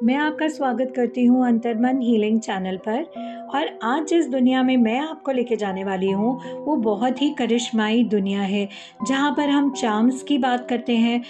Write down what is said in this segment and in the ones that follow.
मैं आपका स्वागत करती हूँ अंतर्मन हीलिंग चैनल पर। और आज जिस दुनिया में मैं आपको लेके जाने वाली हूँ वो बहुत ही करिश्माई दुनिया है, जहाँ पर हम चार्म्स की बात करते हैं,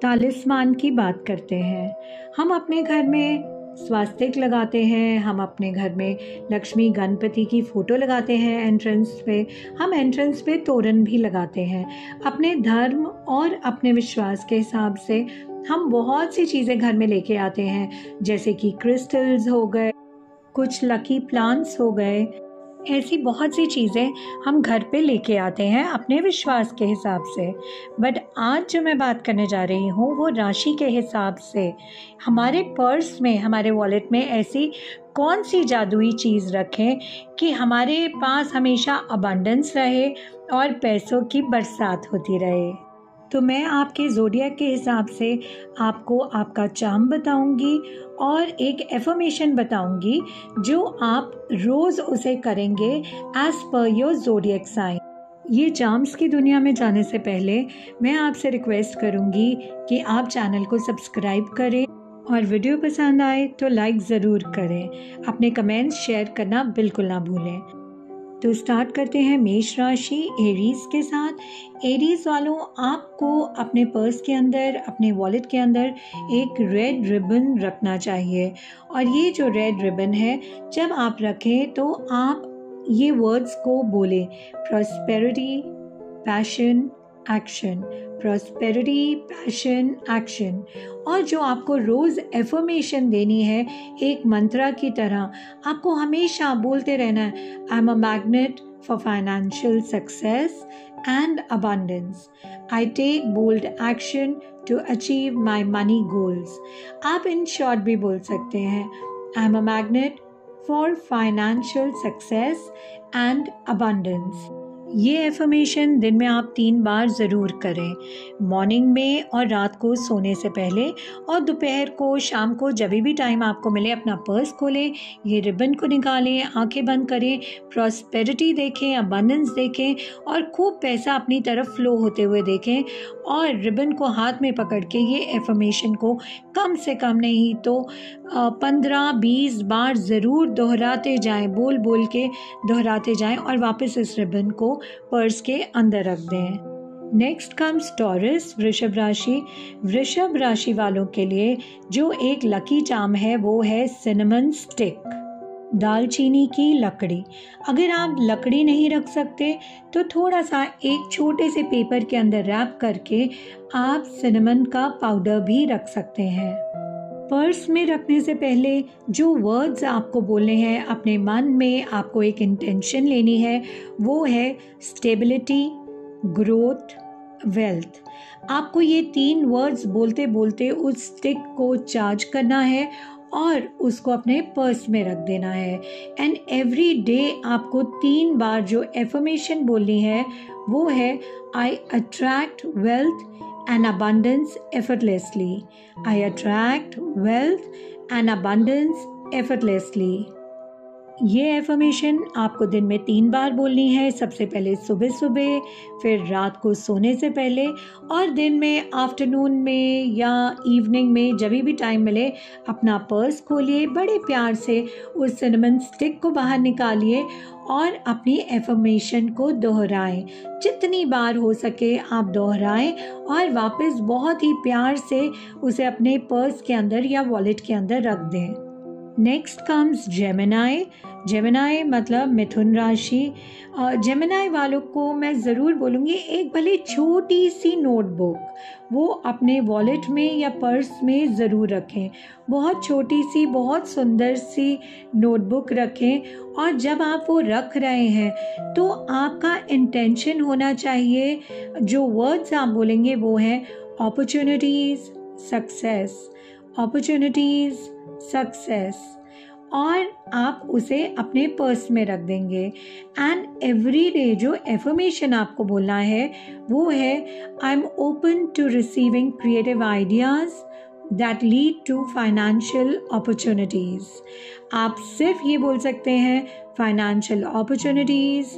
तालिस्मान की बात करते हैं। हम अपने घर में स्वास्तिक लगाते हैं, हम अपने घर में लक्ष्मी गणपति की फ़ोटो लगाते हैं एंट्रेंस पे, हम एंट्रेंस पे तोरण भी लगाते हैं। अपने धर्म और अपने विश्वास के हिसाब से हम बहुत सी चीज़ें घर में लेके आते हैं, जैसे कि क्रिस्टल्स हो गए, कुछ लकी प्लांट्स हो गए। ऐसी बहुत सी चीज़ें हम घर पे लेके आते हैं अपने विश्वास के हिसाब से। बट आज जो मैं बात करने जा रही हूँ वो राशि के हिसाब से। हमारे पर्स में, हमारे वॉलेट में ऐसी कौन सी जादुई चीज़ रखें कि हमारे पास हमेशा अबंडेंस रहे और पैसों की बरसात होती रहे। तो मैं आपके ज़ोडिएक के हिसाब से आपको आपका चार्म बताऊंगी और एक एफर्मेशन बताऊंगी जो आप रोज़ उसे करेंगे as per your zodiac sign. ये चार्म्स की दुनिया में जाने से पहले मैं आपसे रिक्वेस्ट करूंगी कि आप चैनल को सब्सक्राइब करें और वीडियो पसंद आए तो लाइक ज़रूर करें। अपने कमेंट्स शेयर करना बिल्कुल ना भूलें। तो स्टार्ट करते हैं मेष राशि एरीज के साथ। एरीज वालों, आपको अपने पर्स के अंदर, अपने वॉलेट के अंदर एक रेड रिबन रखना चाहिए। और ये जो रेड रिबन है, जब आप रखें तो आप ये वर्ड्स को बोलें: prosperity, passion, action. Prosperity, passion, action. और जो आपको रोज़ एफर्मेशन देनी है एक मंत्रा की तरह, आपको हमेशा बोलते रहना है: I am a magnet for financial success and abundance. I take bold action to achieve my money goals. आप इन शॉर्ट भी बोल सकते हैं: I am a magnet for financial success and abundance. ये एफर्मेशन दिन में आप 3 बार ज़रूर करें, मॉर्निंग में और रात को सोने से पहले, और दोपहर को, शाम को, जब भी टाइम आपको मिले अपना पर्स खोलें, ये रिबन को निकालें, आंखें बंद करें, प्रॉस्पेरिटी देखें, अबंडेंस देखें और खूब पैसा अपनी तरफ फ्लो होते हुए देखें। और रिबन को हाथ में पकड़ के ये एफर्मेशन को कम से कम नहीं तो 15-20 बार ज़रूर दोहराते जाएं, बोल बोल के दोहराते जाएं और वापस इस रिबन को पर्स के अंदर रख दें। नेक्स्ट कम्स टॉरस, वृषभ राशि। वृषभ राशि वालों के लिए जो एक लकी चार्म है वो है सिनेमन स्टिक, दालचीनी की लकड़ी। अगर आप लकड़ी नहीं रख सकते तो थोड़ा सा एक छोटे से पेपर के अंदर रैप करके आप सिनेमन का पाउडर भी रख सकते हैं। पर्स में रखने से पहले जो वर्ड्स आपको बोलने हैं, अपने मन में आपको एक इंटेंशन लेनी है, वो है स्टेबिलिटी, ग्रोथ, वेल्थ। आपको ये 3 वर्ड्स बोलते बोलते उस स्टिक को चार्ज करना है और उसको अपने पर्स में रख देना है। एंड एवरी डे आपको 3 बार जो एफर्मेशन बोलनी है वो है: I attract wealth and abundance effortlessly. I attract wealth and abundance effortlessly. ये एफर्मेशन आपको दिन में 3 बार बोलनी है। सबसे पहले सुबह सुबह, फिर रात को सोने से पहले, और दिन में आफ्टरनून में या इवनिंग में, जब भी टाइम मिले अपना पर्स खोलिए, बड़े प्यार से उस सिनेमन स्टिक को बाहर निकालिए और अपनी एफर्मेशन को दोहराएं। जितनी बार हो सके आप दोहराएं और वापस बहुत ही प्यार से उसे अपने पर्स के अंदर या वॉलेट के अंदर रख दें। Next comes Gemini. जेमिनाई मतलब मिथुन राशि। और जेमिनाई वालों को मैं ज़रूर बोलूँगी, एक भले छोटी सी नोटबुक वो अपने वॉलेट में या पर्स में ज़रूर रखें। बहुत छोटी सी, बहुत सुंदर सी नोटबुक रखें। और जब आप वो रख रहे हैं तो आपका इंटेंशन होना चाहिए, जो वर्ड्स आप बोलेंगे वो हैं: अपॉर्चुनिटीज़, सक्सेस, अपॉर्चुनिटीज़, सक्सेस। और आप उसे अपने पर्स में रख देंगे। एंड एवरी डे जो एफर्मेशन आपको बोलना है वो है: I am open to receiving creative ideas that lead to financial opportunities. आप सिर्फ ये बोल सकते हैं: financial opportunities,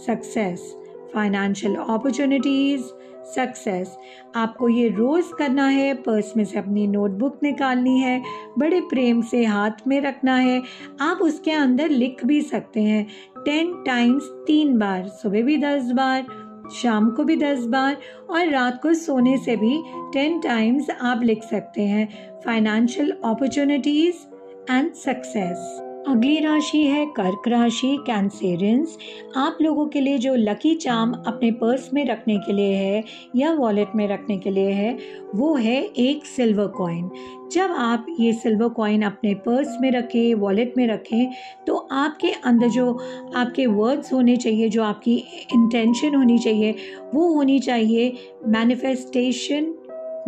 success, financial opportunities, success. आपको ये रोज़ करना है। पर्स में से अपनी नोटबुक निकालनी है, बड़े प्रेम से हाथ में रखना है। आप उसके अंदर लिख भी सकते हैं 10 टाइम्स, 3 बार, सुबह भी 10 बार, शाम को भी 10 बार और रात को सोने से भी 10 टाइम्स आप लिख सकते हैं फाइनेंशियल अपॉर्चुनिटीज एंड सक्सेस। अगली राशि है कर्क राशि, कैंसेरियंस। आप लोगों के लिए जो लकी चार्म अपने पर्स में रखने के लिए है या वॉलेट में रखने के लिए है वो है एक सिल्वर कॉइन। जब आप ये सिल्वर कॉइन अपने पर्स में रखें, वॉलेट में रखें, तो आपके अंदर जो आपके वर्ड्स होने चाहिए, जो आपकी इंटेंशन होनी चाहिए, वो होनी चाहिए मैनिफेस्टेशन,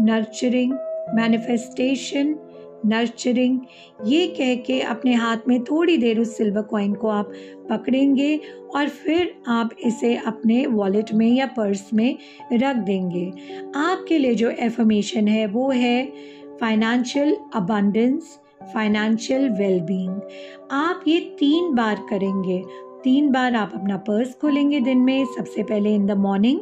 नर्चरिंग, मैनिफेस्टेशन, नर्चरिंग। ये कह के अपने हाथ में थोड़ी देर उस सिल्वर कॉइन को आप पकड़ेंगे और फिर आप इसे अपने वॉलेट में या पर्स में रख देंगे। आपके लिए जो एफर्मेशन है वो है फाइनेंशियल अबंडेंस, फाइनेंशियल वेलबींग। आप ये 3 बार करेंगे। 3 बार आप अपना पर्स खोलेंगे दिन में, सबसे पहले इन द मॉर्निंग,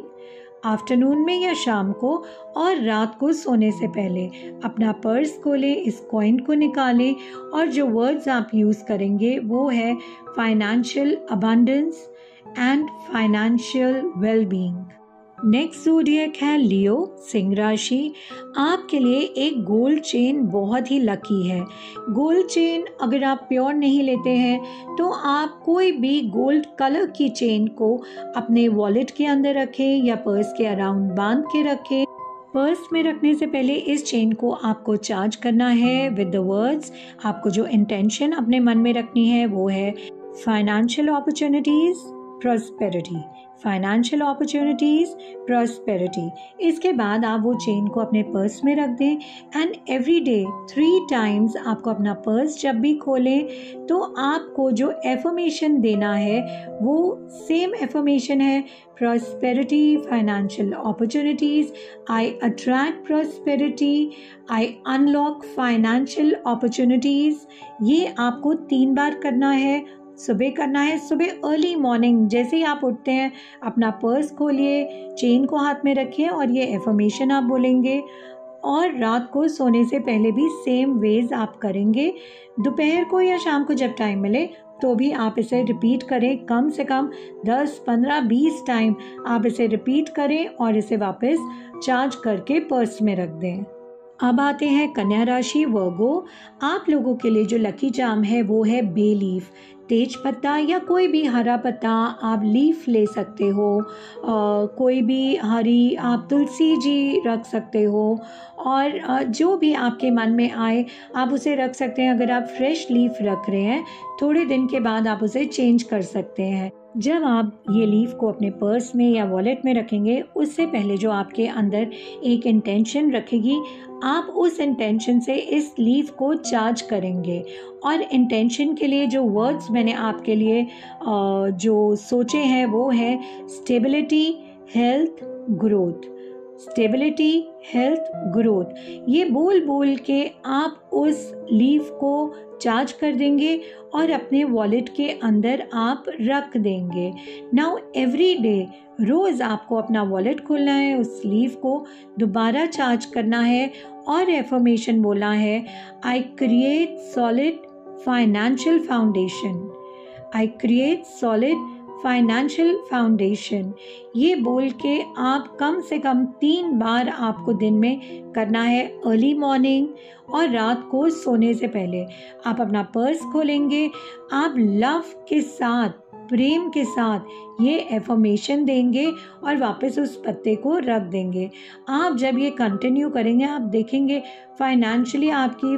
आफ्टरनून में या शाम को, और रात को सोने से पहले अपना पर्स खोलें, इस कॉइन को निकालें और जो वर्ड्स आप यूज़ करेंगे वो है financial abundance and financial wellbeing. Next zodiac है लियो, सिंह राशि। आपके लिए एक गोल्ड चेन बहुत ही लकी है। गोल्ड चेन अगर आप प्योर नहीं लेते हैं तो आप कोई भी गोल्ड कलर की चेन को अपने वॉलेट के अंदर रखें या पर्स के अराउंड बांध के रखें। पर्स में रखने से पहले इस चेन को आपको चार्ज करना है विद द वर्ड्स। आपको जो इंटेंशन अपने मन में रखनी है वो है financial opportunities, prosperity, financial opportunities, prosperity. इसके बाद आप वो चेन को अपने पर्स में रख दें एंड एवरी डे 3 टाइम्स आपको अपना पर्स जब भी खोलें तो आपको जो एफर्मेशन देना है वो सेम एफर्मेशन है प्रॉस्पेरिटी, फाइनेंशियल अपॉर्चुनिटीज, आई अट्रैक्ट प्रॉस्पेरिटी, आई अनलॉक फाइनेंशियल अपॉर्चुनिटीज। ये आपको 3 बार करना है। सुबह करना है, सुबह अर्ली मॉर्निंग जैसे ही आप उठते हैं अपना पर्स खोलिए, चेन को हाथ में रखिए और ये एफर्मेशन आप बोलेंगे। और रात को सोने से पहले भी सेम वेज आप करेंगे। दोपहर को या शाम को जब टाइम मिले तो भी आप इसे रिपीट करें। कम से कम 10, 15, 20 टाइम आप इसे रिपीट करें और इसे वापस चार्ज करके पर्स में रख दें। अब आते हैं कन्या राशि, वर्गो। आप लोगों के लिए जो लकी चार्म है वो है बे लीफ, तेज पत्ता या कोई भी हरा पत्ता आप लीफ ले सकते हो। कोई भी हरी आप तुलसी जी रख सकते हो और जो भी आपके मन में आए आप उसे रख सकते हैं। अगर आप फ्रेश लीफ रख रहे हैं थोड़े दिन के बाद आप उसे चेंज कर सकते हैं। जब आप ये लीफ को अपने पर्स में या वॉलेट में रखेंगे उससे पहले जो आपके अंदर एक इंटेंशन रखेगी, आप उस इंटेंशन से इस लीफ को चार्ज करेंगे। और इंटेंशन के लिए जो वर्ड्स मैंने आपके लिए जो सोचे हैं वो है stability, health, growth. Stability, health, growth. ये बोल बोल के आप उस लीफ को चार्ज कर देंगे और अपने वॉलेट के अंदर आप रख देंगे। नाउ एवरी डे रोज़ आपको अपना वॉलेट खोलना है, उस लीफ को दोबारा चार्ज करना है और एफर्मेशन बोलना है I create solid financial foundation, I create solid financial foundation. ये बोल के आप कम से कम 3 बार आपको दिन में करना है, अर्ली मॉर्निंग और रात को सोने से पहले। आप अपना पर्स खोलेंगे, आप लव के साथ, प्रेम के साथ ये एफर्मेशन देंगे और वापस उस पत्ते को रख देंगे। आप जब ये कंटिन्यू करेंगे आप देखेंगे फाइनेंशियली आपकी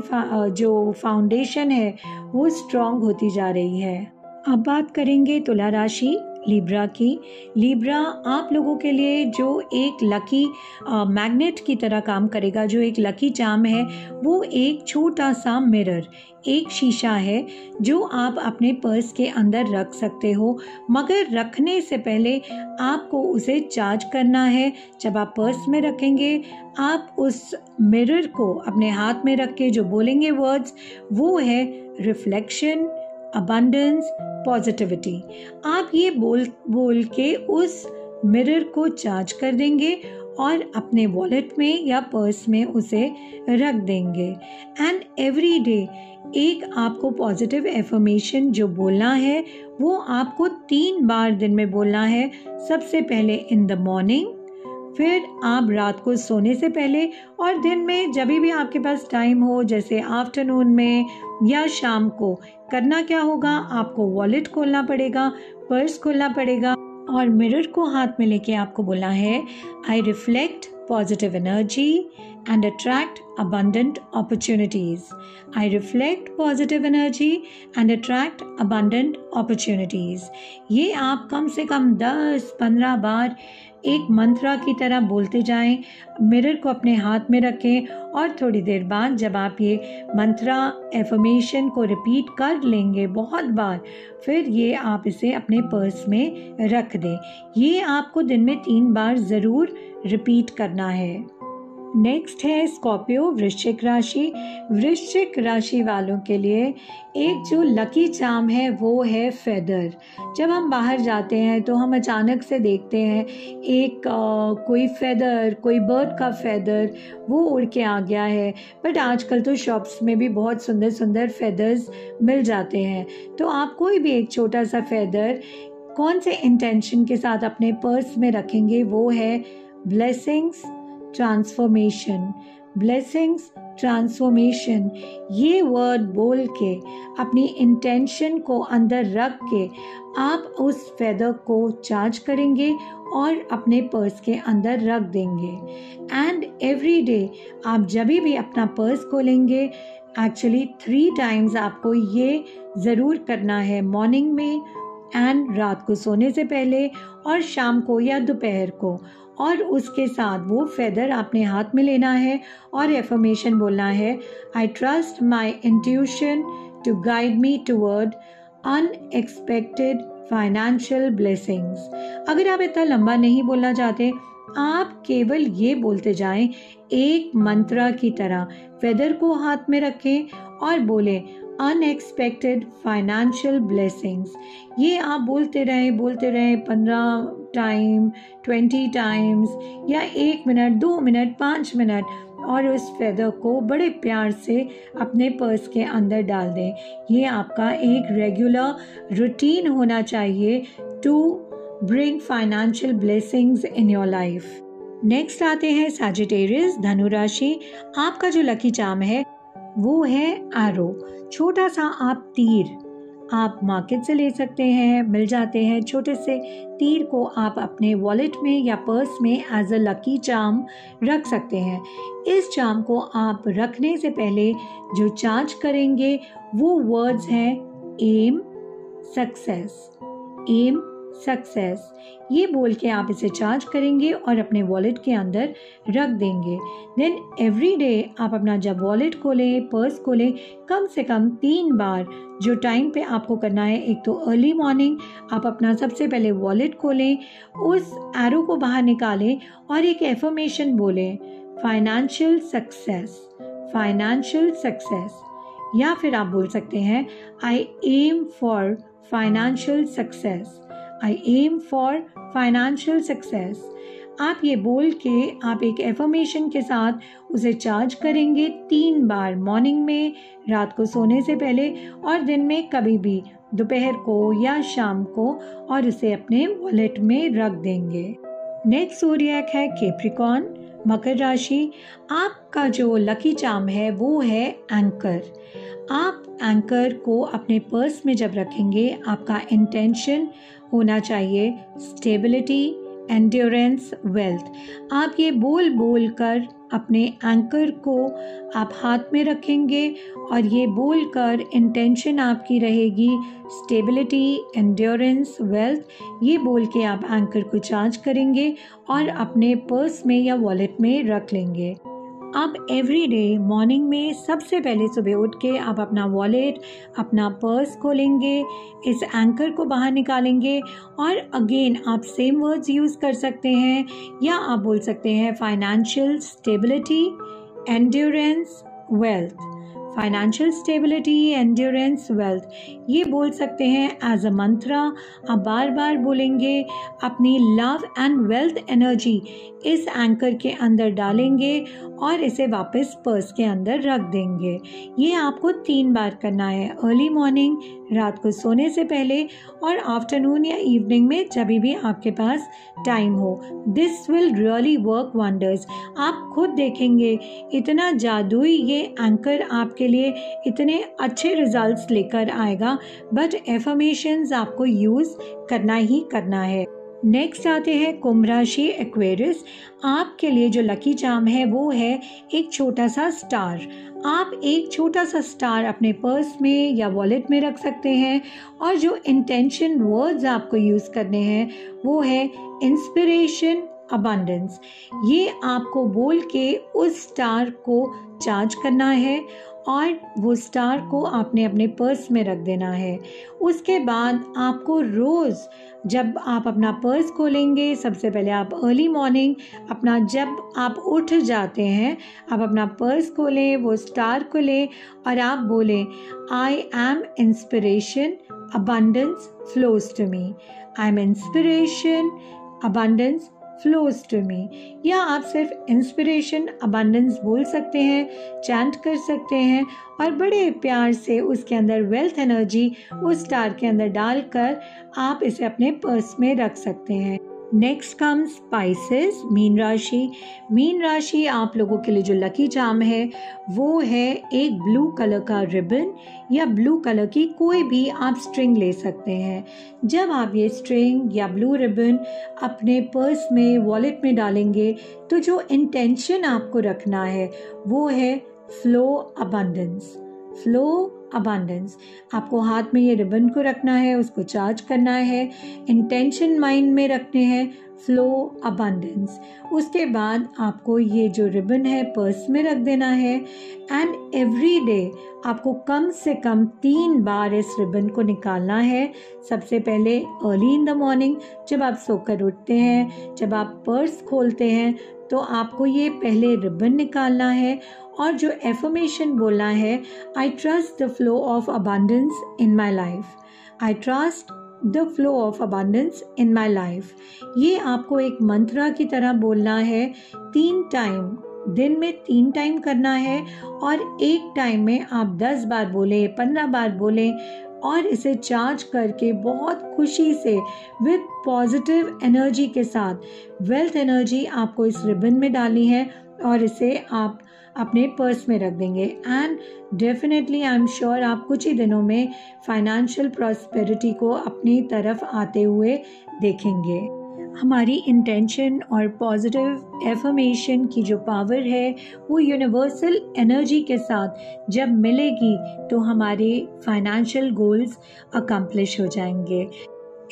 जो फाउंडेशन है वो स्ट्रॉन्ग होती जा रही है। अब बात करेंगे तुला राशि, लिब्रा की। लिब्रा आप लोगों के लिए जो एक लकी मैग्नेट की तरह काम करेगा, जो एक लकी चार्म है वो एक छोटा सा मिरर, एक शीशा है जो आप अपने पर्स के अंदर रख सकते हो। मगर रखने से पहले आपको उसे चार्ज करना है। जब आप पर्स में रखेंगे आप उस मिरर को अपने हाथ में रख के जो बोलेंगे वर्ड्स वो है रिफ्लेक्शन, अबंडेंस, पॉजिटिविटी। आप ये बोल बोल के उस मिरर को चार्ज कर देंगे और अपने वॉलेट में या पर्स में उसे रख देंगे। एंड एवरी डे एक आपको पॉजिटिव एफर्मेशन जो बोलना है वो आपको 3 बार दिन में बोलना है। सबसे पहले इन द मॉर्निंग, फिर आप रात को सोने से पहले, और दिन में जब भी आपके पास टाइम हो, जैसे आफ्टरनून में या शाम को। करना क्या होगा, आपको वॉलेट खोलना पड़ेगा, पर्स खोलना पड़ेगा और मिरर को हाथ में लेके आपको बोलना है, I reflect positive energy and attract abundant opportunities. I reflect positive energy and attract abundant opportunities. ये आप कम से कम 10-15 बार एक मंत्रा की तरह बोलते जाएं। मिरर को अपने हाथ में रखें और थोड़ी देर बाद जब आप ये मंत्रा एफर्मेशन को रिपीट कर लेंगे बहुत बार, फिर ये आप इसे अपने पर्स में रख दें। ये आपको दिन में 3 बार ज़रूर रिपीट करना है। नेक्स्ट है स्कॉर्पियो, वृश्चिक राशि। वृश्चिक राशि वालों के लिए एक जो लकी चार्म है वो है फेदर। जब हम बाहर जाते हैं तो हम अचानक से देखते हैं एक कोई फेदर, कोई बर्ड का फेदर वो उड़ के आ गया है। बट आजकल तो शॉप्स में भी बहुत सुंदर सुंदर फेदर्स मिल जाते हैं। तो आप कोई भी एक छोटा सा फेदर कौन से इंटेंशन के साथ अपने पर्स में रखेंगे, वो है ब्लेसिंग्स ट्रांसफॉर्मेशन। ब्लेसिंग्स ट्रांसफॉर्मेशन, ये वर्ड बोल के अपनी इंटेंशन को अंदर रख के आप उस फेदर को चार्ज करेंगे और अपने पर्स के अंदर रख देंगे। एंड एवरी डे आप जब भी अपना पर्स खोलेंगे, एक्चुअली 3 टाइम्स आपको ये ज़रूर करना है, मॉर्निंग में एंड रात को सोने से पहले और शाम को या दोपहर को। और उसके साथ वो फेदर आपने हाथ में लेना है और एफर्मेशन बोलना है, I trust my intuition to guide me toward unexpected financial blessings. अगर आप इतना लंबा नहीं बोलना चाहते, आप केवल ये बोलते जाएं एक मंत्रा की तरह। फेदर को हाथ में रखें और बोलें अनएक्सपेक्टेड फाइनेंशियल ब्लेसिंग्स। ये आप बोलते रहें 15 टाइम, 20 टाइम्स या 1 मिनट, 2 मिनट, 5 मिनट, और उस फेदर को बड़े प्यार से अपने पर्स के अंदर डाल दें। ये आपका एक रेगुलर रूटीन होना चाहिए to bring financial blessings in your life. Next आते हैं सैजिटेरियस, धनु राशि। आपका जो लकी चार्म है वो है एरो। छोटा सा आप तीर आप मार्केट से ले सकते हैं, मिल जाते हैं। छोटे से तीर को आप अपने वॉलेट में या पर्स में एज अ लकी चार्म रख सकते हैं। इस चार्म को आप रखने से पहले जो चार्ज करेंगे वो वर्ड्स हैं एम सक्सेस, एम सक्सेस। ये बोल के आप इसे चार्ज करेंगे और अपने वॉलेट के अंदर रख देंगे। देन एवरी डे आप अपना जब वॉलेट खोलें, पर्स खोलें, कम से कम 3 बार जो टाइम पे आपको करना है। एक तो अर्ली मॉर्निंग आप अपना सबसे पहले वॉलेट खोलें, उस एरो को बाहर निकालें और एक एफर्मेशन बोलें, फाइनेंशियल सक्सेस, फाइनेंशियल सक्सेस। या फिर आप बोल सकते हैं I M for financial success, I am for financial success. आप ये बोल के आप एक एफर्मेशन के साथ उसे चार्ज करेंगे 3 बार, मॉर्निंग में, रात को सोने से पहले और दिन में कभी भी, दोपहर को या शाम को, और उसे अपने वॉलेट में रख देंगे। नेक्स्ट ज़ोडिएक है कैप्रिकॉर्न, मकर राशि। आपका जो लकी चार्म है वो है एंकर। आप एंकर को अपने पर्स में जब रखेंगे, आपका इंटेंशन होना चाहिए स्टेबिलिटी, एंड्योरेंस, वेल्थ। आप ये बोल बोल कर अपने एंकर को आप हाथ में रखेंगे और ये बोल कर इंटेंशन आपकी रहेगी स्टेबिलिटी, एंड्योरेंस, वेल्थ। ये बोल के आप एंकर को चार्ज करेंगे और अपने पर्स में या वॉलेट में रख लेंगे। अब एवरी डे मॉर्निंग में सबसे पहले सुबह उठ के आप अपना वॉलेट, अपना पर्स खोलेंगे, इस एंकर को बाहर निकालेंगे और अगेन आप सेम वर्ड्स यूज़ कर सकते हैं या आप बोल सकते हैं financial stability, endurance, wealth. Financial stability, endurance, wealth. ये बोल सकते हैं एज अ मंत्रा। आप बार बार बोलेंगे, अपनी लव एंड वेल्थ एनर्जी इस एंकर के अंदर डालेंगे और इसे वापस पर्स के अंदर रख देंगे। ये आपको 3 बार करना है, अर्ली मॉर्निंग, रात को सोने से पहले, और आफ्टरनून या इवनिंग में जब भी आपके पास टाइम हो। This will really work wonders. आप खुद देखेंगे इतना जादुई ये एंकर आपके लिए इतने अच्छे रिजल्ट्स लेकर आएगा। बट एफर्मेशंस आपको यूज़ करना ही करना है। नेक्स्ट आते हैं कुंभ राशि, एक्वेरियस। आपके लिए जो लकी चार्म है वो है एक छोटा सा स्टार। आप एक छोटा सा स्टार अपने पर्स में या वॉलेट में रख सकते हैं, और जो इंटेंशन वर्ड्स आपको यूज़ करने हैं वो है इंस्पिरेशन, अबंडेंस। ये आपको बोल के उस स्टार को चार्ज करना है और वो स्टार को आपने अपने पर्स में रख देना है। उसके बाद आपको रोज़ जब आप अपना पर्स खोलेंगे, सबसे पहले आप अर्ली मॉर्निंग अपना जब आप उठ जाते हैं, आप अपना पर्स खोलें, वो स्टार को लें और आप बोलें, I am inspiration, abundance flows to me. I am inspiration, abundance flows to me. या आप सिर्फ इंस्पिरेशन, अबंडेंस बोल सकते हैं, चैंट कर सकते हैं और बड़े प्यार से उसके अंदर वेल्थ एनर्जी उस स्टार के अंदर डालकर आप इसे अपने पर्स में रख सकते हैं। नेक्स्ट कम्स स्पाइसेस, मीन राशि। मीन राशि आप लोगों के लिए जो लकी चार्म है वो है एक ब्लू कलर का रिबन या ब्लू कलर की कोई भी आप स्ट्रिंग ले सकते हैं। जब आप ये स्ट्रिंग या ब्लू रिबन अपने पर्स में, वॉलेट में डालेंगे तो जो इंटेंशन आपको रखना है वो है फ्लो अबंडेंस, फ्लो अबंडेंस। आपको हाथ में ये रिबन को रखना है, उसको चार्ज करना है, इंटेंशन माइंड में रखने हैं, फ्लो अबंडेंस। उसके बाद आपको ये जो रिबन है पर्स में रख देना है एंड एवरी डे आपको कम से कम 3 बार इस रिबन को निकालना है। सबसे पहले अर्ली इन द मॉर्निंग, जब आप सोकर उठते हैं, जब आप पर्स खोलते हैं तो आपको ये पहले रिबन निकालना है और जो एफर्मेशन बोलना है, I trust the flow of abundance in my life, I trust the flow of abundance in my life. ये आपको एक मंत्रा की तरह बोलना है 3 टाइम, दिन में 3 टाइम करना है और एक टाइम में आप 10 बार बोले, 15 बार बोलें और इसे चार्ज करके बहुत खुशी से विद पॉजिटिव एनर्जी के साथ वेल्थ एनर्जी आपको इस रिबन में डालनी है और इसे आप अपने पर्स में रख देंगे। And definitely I am sure आप कुछ ही दिनों में फाइनेंशियल प्रॉस्पेरिटी को अपनी तरफ आते हुए देखेंगे। हमारी इंटेंशन और पॉजिटिव एफर्मेशन की जो पावर है वो यूनिवर्सल एनर्जी के साथ जब मिलेगी तो हमारे फाइनेंशियल गोल्स अकम्प्लिश हो जाएंगे।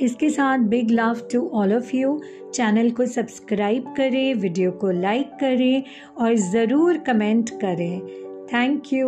इसके साथ big love to all of you. Channel को सब्सक्राइब करें, वीडियो को लाइक करें और ज़रूर कमेंट करें। Thank you.